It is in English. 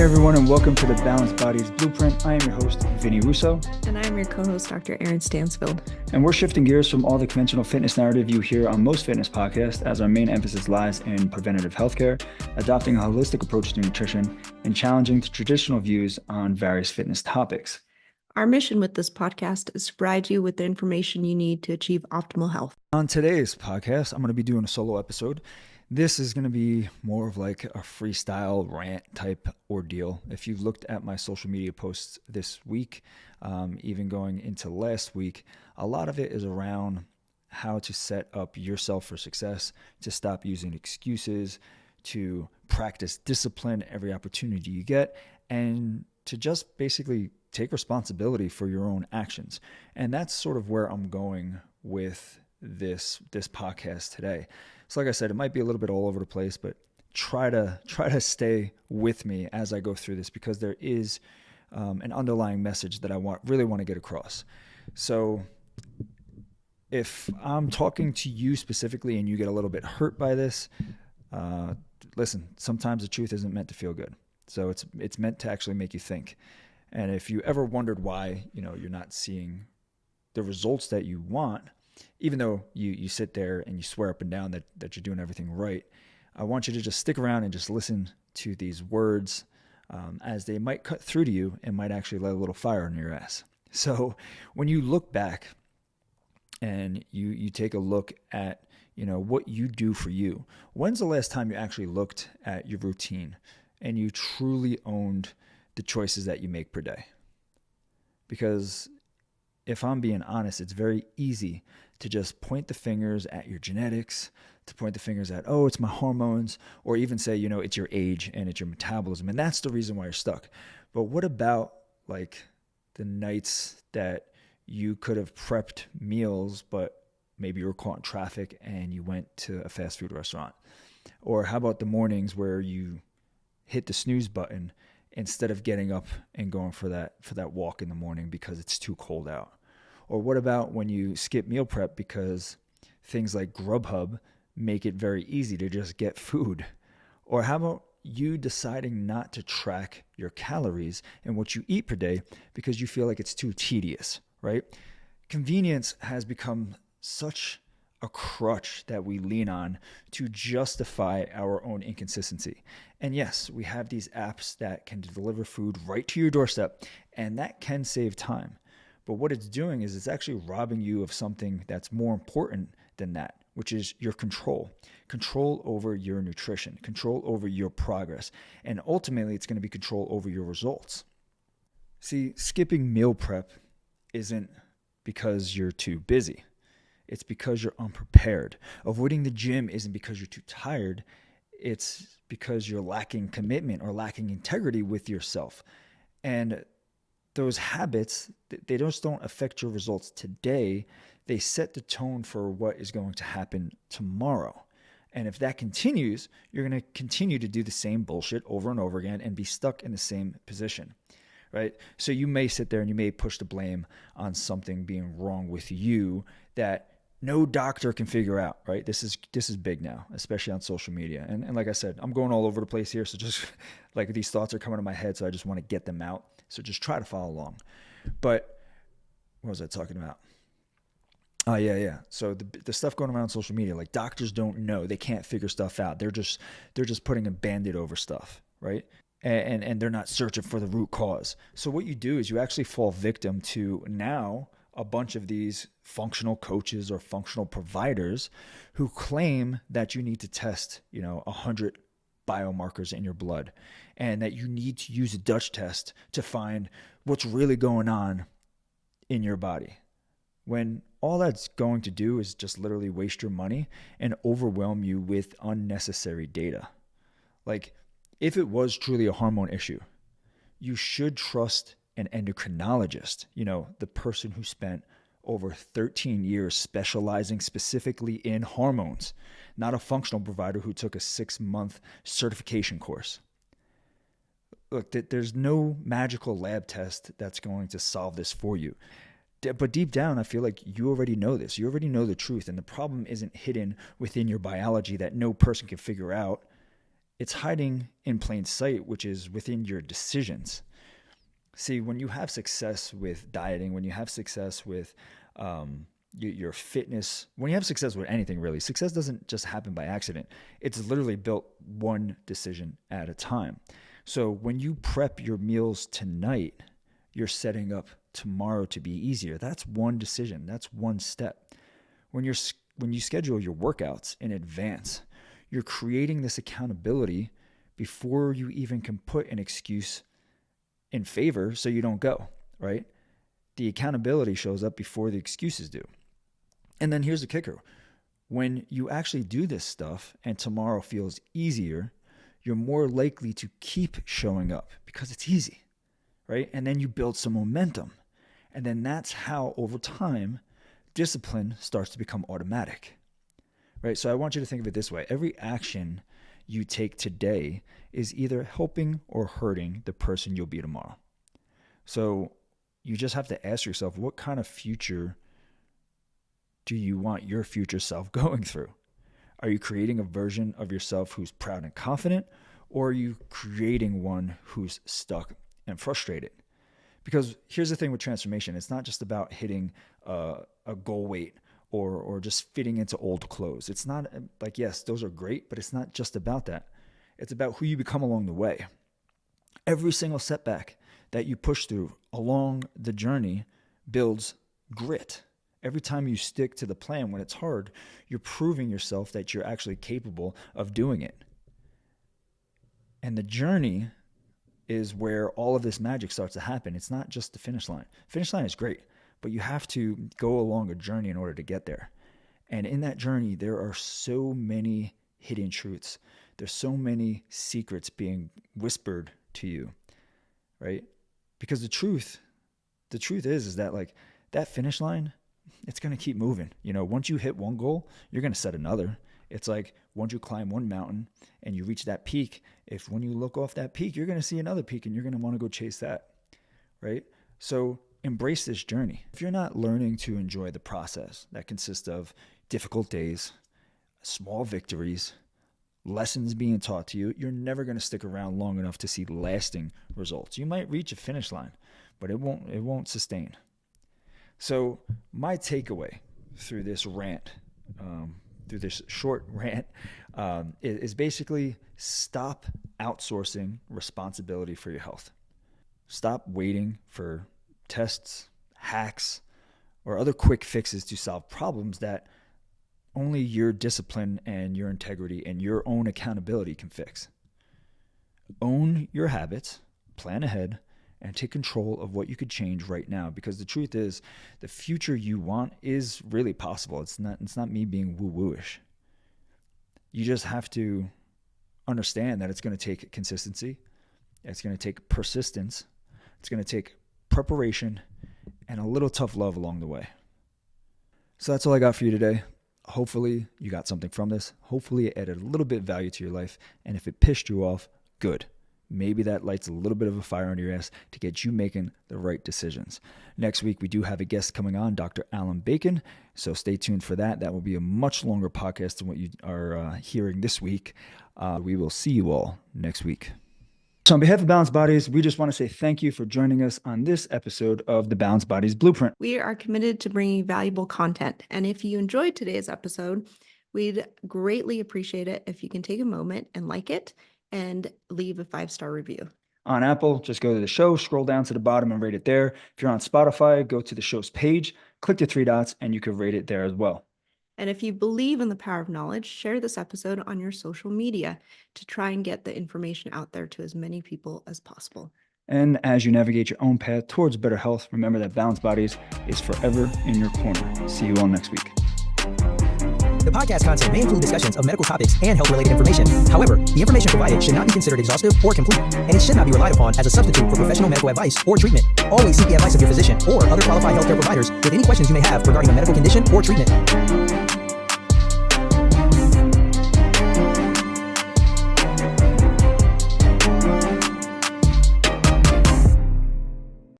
Hey everyone, and welcome to the Balanced Bodies Blueprint. I am your host, Vinny Russo. And I am your co-host, Dr. Eryn Stansfield. And we're shifting gears from all the conventional fitness narrative you hear on most fitness podcasts, as our main emphasis lies in preventative healthcare, adopting a holistic approach to nutrition, and challenging the traditional views on various fitness topics. Our mission with this podcast is to provide you with the information you need to achieve optimal health. On today's podcast, I'm going to be doing a solo episode. This is going to be more of like a freestyle rant type ordeal. If you've looked at my social media posts this week, even going into last week, a lot of it is around how to set up yourself for success, to stop using excuses, to practice discipline every opportunity you get, and to just basically take responsibility for your own actions. And that's sort of where I'm going with this podcast today. So like I said, it might be a little bit all over the place, but try to stay with me as I go through this, because there is an underlying message that I really want to get across. So if I'm talking to you specifically and you get a little bit hurt by this, listen, sometimes the truth isn't meant to feel good. So it's meant to actually make you think. And if you ever wondered why, you're not seeing the results that you want, even though you sit there and you swear up and down that you're doing everything right, I want you to just stick around and just listen to these words as they might cut through to you and might actually light a little fire in your ass. So when you look back and you take a look at what you do for you, when's the last time you actually looked at your routine and you truly owned the choices that you make per day? Because if I'm being honest, it's very easy to just point the fingers at your genetics, to point the fingers at, oh, it's my hormones, or even say, it's your age and it's your metabolism. And that's the reason why you're stuck. But what about like the nights that you could have prepped meals, but maybe you were caught in traffic and you went to a fast food restaurant? Or how about the mornings where you hit the snooze button instead of getting up and going for that walk in the morning because it's too cold out? Or what about when you skip meal prep because things like Grubhub make it very easy to just get food? Or how about you deciding not to track your calories and what you eat per day because you feel like it's too tedious, right? Convenience has become such a crutch that we lean on to justify our own inconsistency. And yes, we have these apps that can deliver food right to your doorstep, and that can save time. But what it's doing is it's actually robbing you of something that's more important than that, which is your control over your nutrition, control over your progress. And ultimately, it's going to be control over your results. See, skipping meal prep isn't because you're too busy. It's because you're unprepared. Avoiding the gym isn't because you're too tired. It's because you're lacking commitment or lacking integrity with yourself. And those habits, they just don't affect your results today. They set the tone for what is going to happen tomorrow. And if that continues, you're going to continue to do the same bullshit over and over again and be stuck in the same position, right? So you may sit there and you may push the blame on something being wrong with you that no doctor can figure out, right? This is big now, especially on social media. And like I said, I'm going all over the place here. So just like these thoughts are coming to my head. So I just want to get them out. So just try to follow along. But what was I talking about? Oh, yeah. So the stuff going around on social media, like doctors don't know. They can't figure stuff out. They're just putting a Band-Aid over stuff, right? And they're not searching for the root cause. So what you do is you actually fall victim to now a bunch of these functional coaches or functional providers who claim that you need to test, 100 biomarkers in your blood and that you need to use a Dutch test to find what's really going on in your body, when all that's going to do is just literally waste your money and overwhelm you with unnecessary data. Like, if it was truly a hormone issue, you should trust an endocrinologist, the person who spent over 13 years specializing specifically in hormones, not a functional provider who took a 6-month certification course. Look, there's no magical lab test that's going to solve this for you. But deep down, I feel like you already know this. You already know the truth. And the problem isn't hidden within your biology that no person can figure out. It's hiding in plain sight, which is within your decisions. See, when you have success with dieting, when you have success with your fitness, when you have success with anything really, success doesn't just happen by accident. It's literally built one decision at a time. So when you prep your meals tonight, you're setting up tomorrow to be easier. That's one decision. That's one step. When you schedule your workouts in advance, you're creating this accountability before you even can put an excuse in favor so you don't go, right? The accountability shows up before the excuses do. And then here's the kicker. When you actually do this stuff and tomorrow feels easier, you're more likely to keep showing up because it's easy, right? And then you build some momentum. And then that's how, over time, discipline starts to become automatic, right? So I want you to think of it this way. Every action you take today is either helping or hurting the person you'll be tomorrow. So you just have to ask yourself, what kind of future do you want your future self going through? Are you creating a version of yourself who's proud and confident, or are you creating one who's stuck and frustrated? Because here's the thing with transformation. It's not just about hitting a goal weight or just fitting into old clothes. It's not like, yes, those are great, but it's not just about that. It's about who you become along the way. Every single setback that you push through along the journey builds grit. Every time you stick to the plan when it's hard, you're proving yourself that you're actually capable of doing it. And the journey is where all of this magic starts to happen. It's not just the finish line. Finish line is great, but you have to go along a journey in order to get there. And in that journey, there are so many hidden truths. There's so many secrets being whispered to you, right? Because the truth is that like that finish line, it's going to keep moving. You know, once you hit one goal, you're going to set another. It's like once you climb one mountain and you reach that peak, if when you look off that peak, you're going to see another peak and you're going to want to go chase that, right? So embrace this journey. If you're not learning to enjoy the process that consists of difficult days, small victories, lessons being taught to you, you're never going to stick around long enough to see lasting results. You might reach a finish line, but it won't sustain. So my takeaway through this rant, through this short rant, is basically stop outsourcing responsibility for your health. Stop waiting for tests, hacks, or other quick fixes to solve problems that only your discipline and your integrity and your own accountability can fix. Own your habits, plan ahead, and take control of what you could change right now. Because the truth is, the future you want is really possible. It's not me being woo-woo-ish. You just have to understand that it's going to take consistency. It's going to take persistence. It's going to take preparation and a little tough love along the way. So that's all I got for you today. Hopefully you got something from this. Hopefully it added a little bit of value to your life. And if it pissed you off, good. Maybe that lights a little bit of a fire under your ass to get you making the right decisions. Next week, we do have a guest coming on, Dr. Alan Bacon. So stay tuned for that. That will be a much longer podcast than what you are hearing this week. We will see you all next week. So on behalf of Balanced Bodies, we just want to say thank you for joining us on this episode of the Balanced Bodies Blueprint. We are committed to bringing valuable content. And if you enjoyed today's episode, we'd greatly appreciate it if you can take a moment and like it and leave a 5-star review. On Apple, just go to the show, scroll down to the bottom and rate it there. If you're on Spotify, go to the show's page, click the 3 dots, and you can rate it there as well. And if you believe in the power of knowledge, share this episode on your social media to try and get the information out there to as many people as possible. And as you navigate your own path towards better health, remember that Balanced Bodies is forever in your corner. See you all next week. The podcast content may include discussions of medical topics and health-related information. However, the information provided should not be considered exhaustive or complete, and it should not be relied upon as a substitute for professional medical advice or treatment. Always seek the advice of your physician or other qualified healthcare providers with any questions you may have regarding a medical condition or treatment.